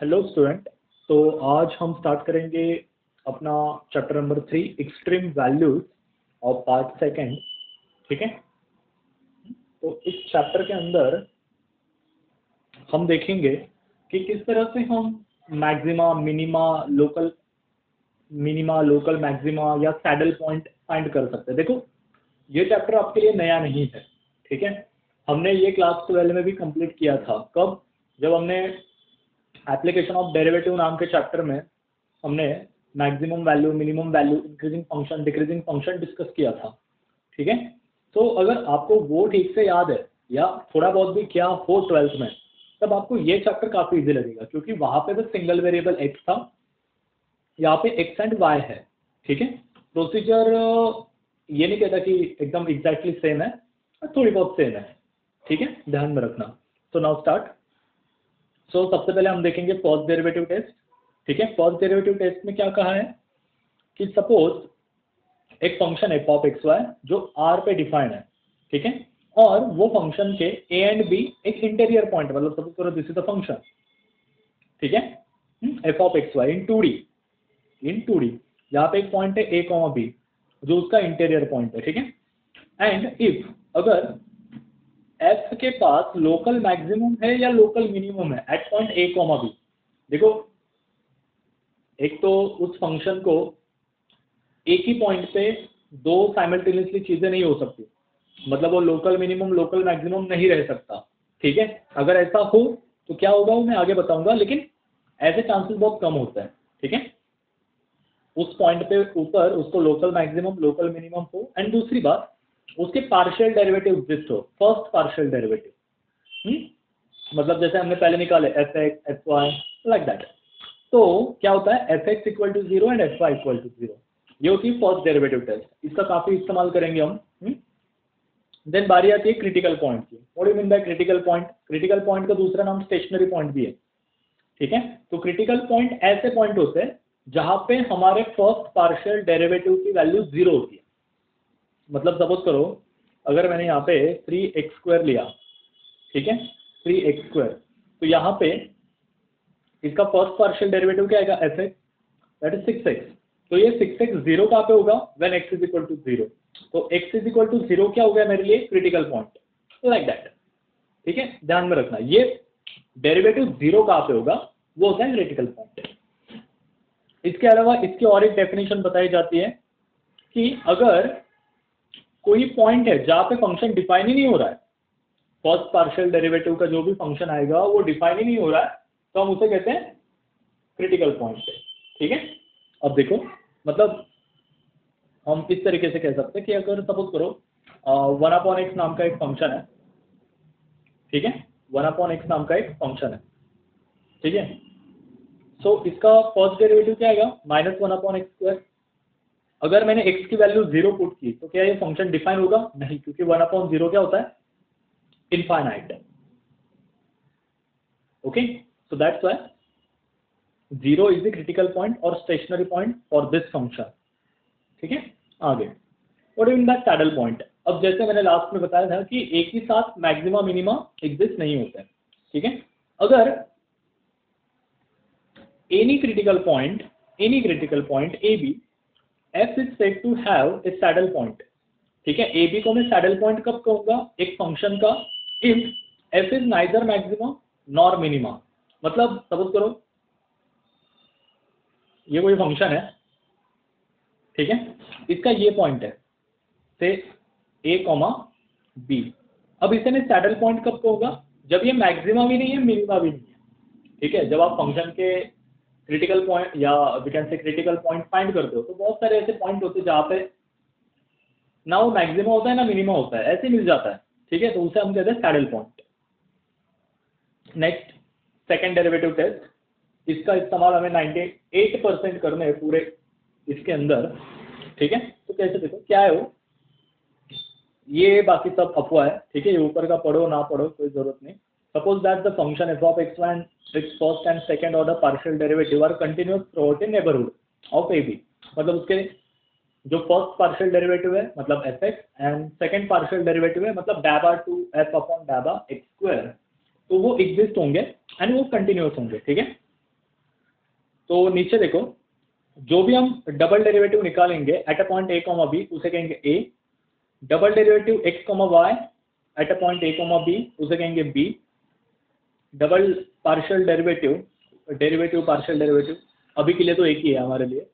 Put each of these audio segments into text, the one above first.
Hello student. तो आज हम स्टार्ट करेंगे अपना chapter number 3 extreme values of part second. ठीक है। तो इस चैप्टर के अंदर हम देखेंगे कि किस तरह से हम मैक्सिमा लोकल मैक्सिमा या सैडल पॉइंट फाइंड कर सकते हैं। देखो, ये चैप्टर आपके लिए नया नहीं है। ठीक है। हमने ये क्लास 12 में भी कंप्लीट किया था। कब? जब हमने एप्लीकेशन ऑफ डेरिवेटिव नाम के चैप्टर में हमने maximum value, minimum value, increasing function, decreasing function discuss किया था। ठीक है। तो अगर आपको वो ठीक से याद है या थोड़ा बहुत भी क्या हो 12th में, तब आपको ये चैप्टर काफी इजी लगेगा, क्योंकि वहां पे तो सिंगल वेरिएबल एक्स था, यहाँ पे एक्स एंड वाई है। ठीक है। प्रोसीजर ये नहीं कहता कि एकदम एग्जैक्टली सेम है, थोड़ी बहुत सेम है। ठीक है, ध्यान में रखना। तो नाउ स्टार्ट। सबसे पहले हम देखेंगे फर्स्ट डेरिवेटिव टेस्ट। ठीक है। फर्स्ट डेरिवेटिव टेस्ट में क्या कहा है कि सपोज एक फंक्शन है पॉप एक्स वाई जो आर पे डिफाइंड है। ठीक है। और वो फंक्शन के ए एंड बी एक इंटीरियर पॉइंट, मतलब सपोज करो दिस इज द फंक्शन। ठीक है। F of x y in two D यहाँ पे एक पॉइंट है ए कॉमा बी जो उसका इंटीरियर पॉइंट है। ठीक है। एंड इफ अगर एफ के पास लोकल मैक्सिमम है या लोकल मिनिमम है at point A comma B. देखो, एक तो उस फंक्शन को एक ही पॉइंट पे दो साइमल्टेनियसली चीजें नहीं हो सकती, मतलब वो लोकल मिनिमम लोकल मैक्सिमम नहीं रह सकता। ठीक है। अगर ऐसा हो तो क्या होगा वो मैं आगे बताऊंगा, लेकिन ऐसे चांसेस बहुत कम होते हैं। ठीक है। उस पॉइंट पे ऊपर उसको लोकल मैक्सिमम लोकल मिनिमम हो, एंड दूसरी बात उसके पार्शियल डेरिवेटिव एग्जिस्ट हो, फर्स्ट पार्शियल डेरिवेटिव। मतलब जैसे हमने पहले निकाले f x f y like that. तो क्या होता है, f x equal to zero and f y equal to zero. ये होती है फर्स्ट डेरिवेटिव टेस्ट, इसका काफी इस्तेमाल करेंगे हम। देन बारी आती है क्रिटिकल पॉइंट की। What do you mean by critical point? Critical point का दूसरा नाम स्टेशनरी पॉइंट भी है। ठीक है। तो क्रिटिकल पॉइंट ऐसे पॉइंट होते हैं जहां पे हमारे फर्स्ट पार्शियल डेरिवेटिव की वैल्यू जीरो होती है। मतलब सपोज करो अगर मैंने यहाँ पे 3x² लिया, ठीक है, 3x², तो यहाँ पे इसका फर्स्ट पार्शियल डेरिवेटिव क्या आएगा, F x, that is 6x। तो ये 6x जीरो कहाँ पे होगा, when x is equal to zero. तो x is equal to zero क्या हो गया मेरे लिए, क्रिटिकल पॉइंट, लाइक दैट। ठीक है, ध्यान में रखना ये डेरिवेटिव जीरो कहाँ पे होगा, वो होता है क्रिटिकल पॉइंट। इसके अलावा इसकी और एक डेफिनेशन बताई जाती है कि अगर कोई पॉइंट है जहां पे फंक्शन डिफाइन ही नहीं हो रहा है, फर्स्ट पार्शियल डेरिवेटिव का जो भी फंक्शन आएगा वो डिफाइन ही नहीं हो रहा है, तो हम उसे कहते हैं क्रिटिकल पॉइंट। ठीक है। अब देखो, मतलब हम इस तरीके से कह सकते हैं कि अगर सपोज करो 1/x नाम का एक फंक्शन है। ठीक है। 1/x नाम का एक फंक्शन है। ठीक है। सो इसका फर्स्ट डेरिवेटिव क्या आएगा, -1/x²। अगर मैंने x की वैल्यू जीरो पुट की तो क्या ये फंक्शन डिफाइन होगा, नहीं, क्योंकि 1/0 क्या होता है, infinite. Okay, so that's why zero is the critical point और stationary point for this function. ठीक है। आगे what do mean by saddle point? अब जैसे मैंने लास्ट में बताया था कि एक ही साथ मैक्सिमा मिनिमा एग्जिस्ट नहीं होता है। ठीक है। अगर any critical point A B, f is said to have a saddle point। ठीक है। ए बी को मैं सैडल पॉइंट कब कहूंगा, एक फंक्शन का, if f is neither maximum nor minima। मतलब सपोज करो ये कोई फंक्शन है, ठीक है, इसका ये पॉइंट है से a कॉमा बी। अब इसे मैं सैडल पॉइंट कब कहूंगा, जब ये मैक्सिमा भी नहीं है मिनिमा भी नहीं है। ठीक है। जब आप फंक्शन के क्रिटिकल पॉइंट या we can say critical point find करते हो तो बहुत सारे ऐसे पॉइंट होते हैं जहाँ पे ना वो मैक्सिमा होता है ना मिनिमा होता है, ऐसे मिल जाता है। ठीक है। तो उसे हम कहते हैं saddle point. Next, second derivative test. इसका इस्तेमाल हमें 98% करने हैं पूरे इसके अंदर। ठीक है। तो कैसे, देखो क्या है वो, ये बाकी सब अफवाह है। ठीक है। ये ऊपर का पढ़ो ना पढ़ो कोई जरूरत नहीं। Suppose that the function F of x and its first and second order partial derivative are continuous throughout a neighborhood of AB। मतलब उसके जो फर्स्ट पार्शियल डेरिवेटिव है मतलब F X and second partial derivative है मतलब डाबा two F upon डाबा X square, तो वो एग्जिस्ट होंगे एंड वो कंटिन्यूस होंगे। ठीक है। तो नीचे देखो, जो भी हम डबल डेरिवेटिव निकालेंगे at a point A comma B उसे कहेंगे A, double derivative X comma Y at a point A comma B उसे कहेंगे B, double partial derivative derivative partial derivative अभी के लिए तो एक ही है हमारे लिए,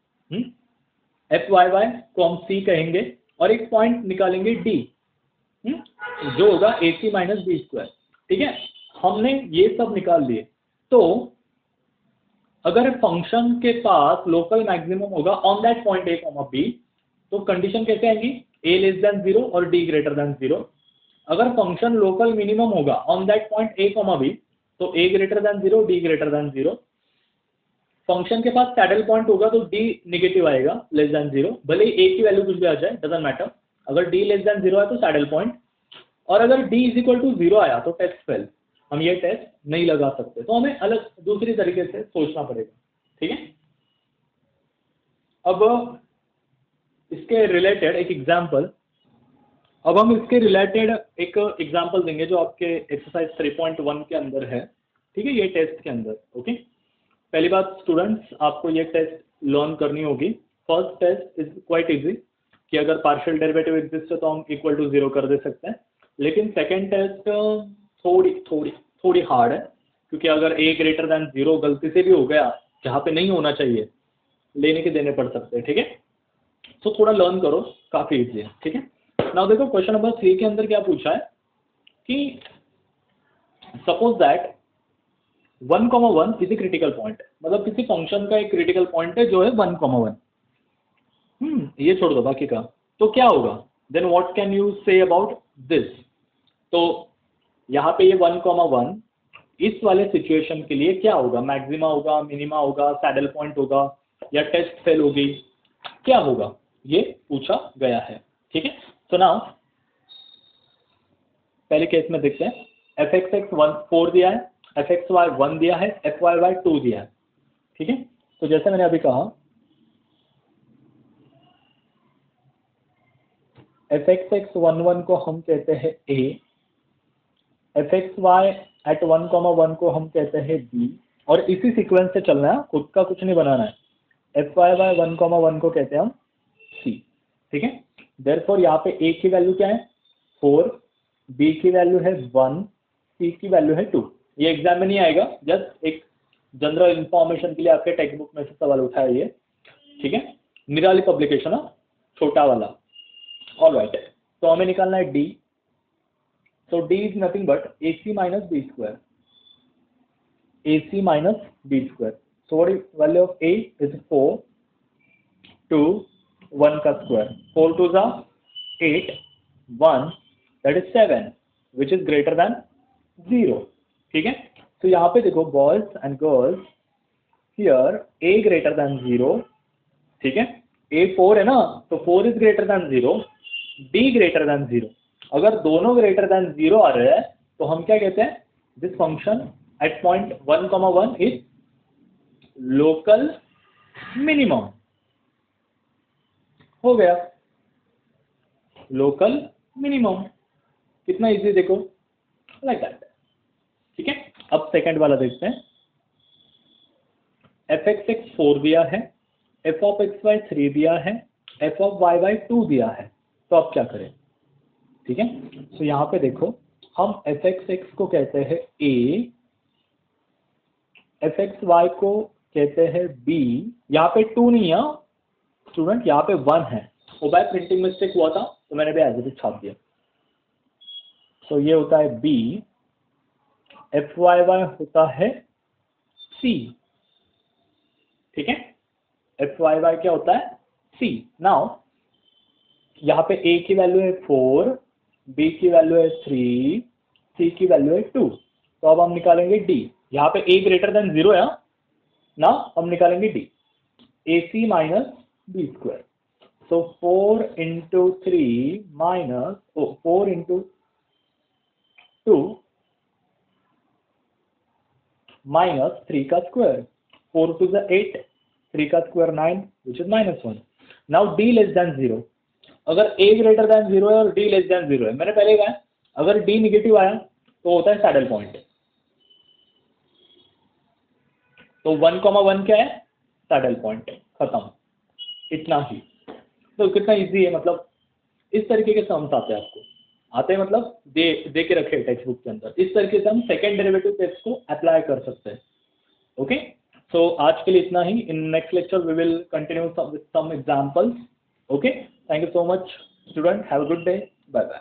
एफ वाई वाई को हम सी कहेंगे और एक पॉइंट निकालेंगे डी, जो होगा ए सी माइनस बी स्क्वायर। ठीक है, हमने ये सब निकाल लिए। तो अगर फंक्शन के पास लोकल मैक्सिमम होगा on that point A comma B, तो कंडीशन कैसे आएंगी, ए लेस देन 0 और डी ग्रेटर देन 0। अगर फंक्शन लोकल मिनिमम होगा on that point A comma B, तो A greater than 0 D greater than 0। Function के पास सैडल पॉइंट होगा तो डी नेगेटिव आएगा लेस देन 0, भले ही ए की वैल्यू कुछ भी आ जाए डजंट मैटर। अगर डी लेस देन 0 है तो सैडल पॉइंट, और अगर डी इज इक्वल टू 0 आया तो टेस्ट फेल, हम ये टेस्ट नहीं लगा सकते, तो हमें अलग दूसरी तरीके से सोचना पड़ेगा। ठीक है, अब इसके रिलेटेड एक एग्जांपल, अब हम इसके रिलेटेड एक एग्जांपल देंगे जो आपके एक्सरसाइज 3.1 के अंदर है। ठीक है, ये टेस्ट के अंदर। ओके, पहली बात स्टूडेंट्स, आपको ये टेस्ट लर्न करनी होगी। First test is quite easy कि अगर पार्शियल डेरिवेटिव एग्जिस्ट है तो हम इक्वल टू 0 कर दे सकते हैं, लेकिन सेकेंड टेस्ट थोड़ी हार्ड है, क्योंकि अगर ए ग्रेटर देन 0 गलती से भी हो गया जहाँ पे नहीं होना चाहिए, लेने के देने पड़ सकते हैं। ठीक है, तो थोड़ा लर्न करो, काफ़ी इजी है। ठीक है, नाउ देखो क्वेश्चन नंबर 3 के अंदर क्या पूछा है कि suppose that 1,1 is a critical point, मतलब किसी फंक्शन का एक क्रिटिकल पॉइंट है जो है 1,1। ये छोड़ दो बाकी का, तो क्या होगा, then what can you say about this. तो यहाँ पे ये 1,1 इस वाले सिचुएशन के लिए क्या होगा, मैक्सिमा होगा, मिनिमा होगा, सैडल पॉइंट होगा, या टेस्ट फेल होगी, क्या होगा, ये पूछा गया है। ठीक है, तो नाउ पहले केस में देखते हैं, एफ एक्स एक्स 4 दिया है, एफ एक्स वाई 1 दिया है, एफ वाई वाई 2 दिया है। ठीक है, तो जैसे मैंने अभी कहा, एफ एक्स एक्स 1,1 को हम कहते हैं ए, एफ एक्स वाई एट 1,1 को हम कहते हैं बी, और इसी सीक्वेंस से चलना है, खुद का कुछ नहीं बनाना है। एफ वाई वाई 1,1 को कहते हैं हम सी। ठीक है, देयरफॉर यहाँ पे ए की वैल्यू क्या है 4, बी की वैल्यू है 1, सी की वैल्यू है 2। ये एग्जाम में नहीं आएगा, जस्ट एक जनरल इंफॉर्मेशन के लिए आपके टेक्स्ट बुक में से सवाल उठाया ये। ठीक है, निराली पब्लिकेशन है, छोटा वाला। ऑलराइट, तो हमें निकालना है D. So D is nothing but AC minus B square. AC minus B square. So what is value of A is 4, 2, 1 का square. 4 2s are 8, 1 that is 7, which is greater than 0. ठीक है, तो यहाँ पे देखो boys and girls, here A greater than 0. ठीक है, A 4 है ना, तो 4 is greater than 0, D greater than 0. अगर दोनों ग्रेटर देन 0 आ रहे हैं तो हम क्या कहते हैं, this function at point 1,1 is local minimum. हो गया लोकल मिनिमम, कितना इजी देखो, लाइक दैट। ठीक है, अब सेकंड वाला देखते हैं, एफ एक्स एक्स 4 दिया है, एफ ऑफ एक्स वाई 3 दिया है, एफ ऑफ वाई वाई 2 दिया है, तो अब क्या करें। ठीक है, तो यहाँ पे देखो, हम एफ एक्स एक्स को कहते हैं ए, एफ एक्स वाई को कहते हैं बी, यहाँ पे 2 नहीं है स्टूडेंट, यहाँ पे 1 है, वो बाय प्रिंटिंग मिस्टेक हुआ था तो मैंने भी एज इट इज छाप दिया। तो ये होता है बी, एफ वाई वाई होता है सी। ठीक है, एफ वाई वाई क्या होता है सी। नाउ यहाँ पे ए की वैल्यू है 4, बी की वैल्यू है 3, सी की वैल्यू है 2, तो अब हम निकालेंगे डी। यहाँ पे ए ग्रेटर देन 0 है ना, हम निकालेंगे डी, ए सी माइनस बी स्क्वायर। सो 4 इंटू 3 माइनस 4 इंटू 2 माइनस 3 का स्क्वायर, 4 टू द 8, 3 का square 9, which is -1। Now D less than 0, अगर a ग्रेटर देन 0 है और d लेस देन 0 है, मैंने पहले कहा अगर d निगेटिव आया तो होता है सैडल पॉइंट। तो 1,1 क्या है, सैडल पॉइंट है, खत्म, इतना ही। तो कितना इजी है, मतलब इस तरीके के सम्स आते हैं आपको, आते हैं मतलब दे के रखे टेक्स्ट बुक के अंदर। इस तरीके से हम सेकेंड डेरिवेटिव टेस्ट को अप्लाई कर सकते हैं। ओके, सो आज के लिए इतना ही। In next lecture we will continue with some examples. Okay, thank you so much student, have a good day, bye bye.